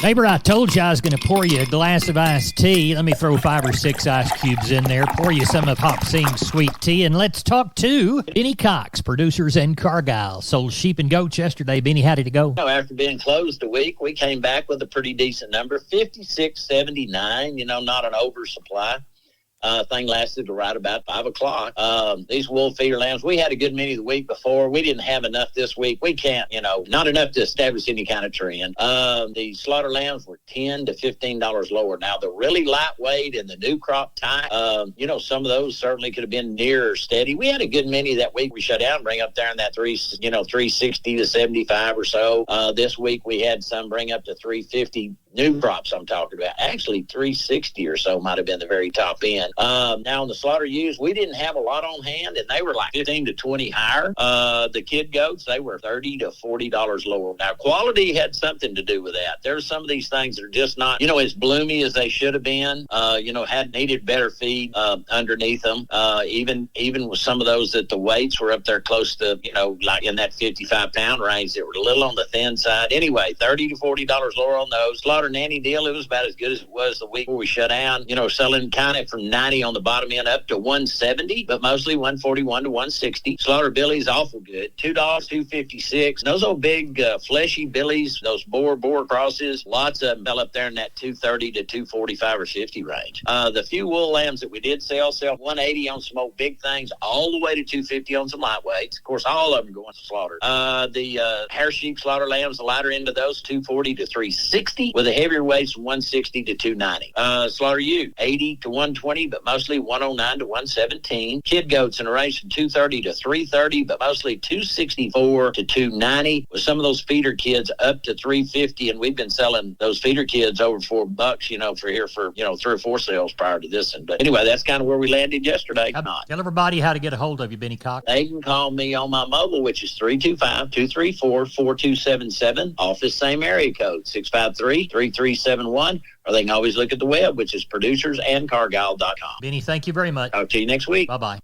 Neighbor, I told you I was going to pour you a glass of iced tea. Let me throw 5 or 6 ice cubes in there, pour you some of Hop Sing's sweet tea, and let's talk to Benny Cox, Producers in Cargyle. Sold sheep and goats yesterday. Benny, how did it go? After being closed a week, we came back with a pretty decent number, 56.79, not an oversupply. Thing lasted to right about 5 o'clock. These wool feeder lambs, we had a good many the week before. We didn't have enough this week. We can't, not enough to establish any kind of trend. The slaughter lambs were $10 to $15 lower. Now, the really lightweight and the new crop type, some of those certainly could have been near steady. We had a good many that week. We shut down, bring up there in that 360 to 75 or so. This week we had some bring up to 350. New crops I'm talking about. Actually, 360 or so might have been the very top end. Now, on the slaughter ewes, we didn't have a lot on hand, and they were like 15 to 20 higher. The kid goats, they were $30 to $40 lower. Now, quality had something to do with that. There's some of these things that are just not, as bloomy as they should have been. Had needed better feed underneath them. Even with some of those that the weights were up there close to, like in that 55-pound range, that were a little on the thin side. Anyway, $30 to $40 lower on those. Slaughter nanny deal, it was about as good as it was the week before we shut down, selling kind of from 90 on the bottom end up to 170, but mostly 141 to 160. Slaughter billies, awful good, $2, $2.56. Those old big fleshy billies, those boar crosses, lots of them fell up there in that 230 to 245 or 50 range. The few wool lambs that we did sell 180 on some old big things, all the way to 250 on some lightweights. Of course, all of them going to slaughter. The hair sheep slaughter lambs, the lighter end of those, 240 to 360, with the heavier weights, 160 to 290. Slaughter ewe, 80 to 120, but mostly 109 to 117. Kid goats in a range from 230 to 330, but mostly 264 to 290, with some of those feeder kids up to 350, and we've been selling those feeder kids over $4, for 3 or 4 sales prior to this. But anyway, that's kind of where we landed yesterday. Tell everybody how to get a hold of you, Benny Cox. They can call me on my mobile, which is 325-234-4277. Office, same area code, 653-3371. Or they can always look at the web, which is producersandcargyle.com. Benny, thank you very much. Talk to you next week. Bye-bye.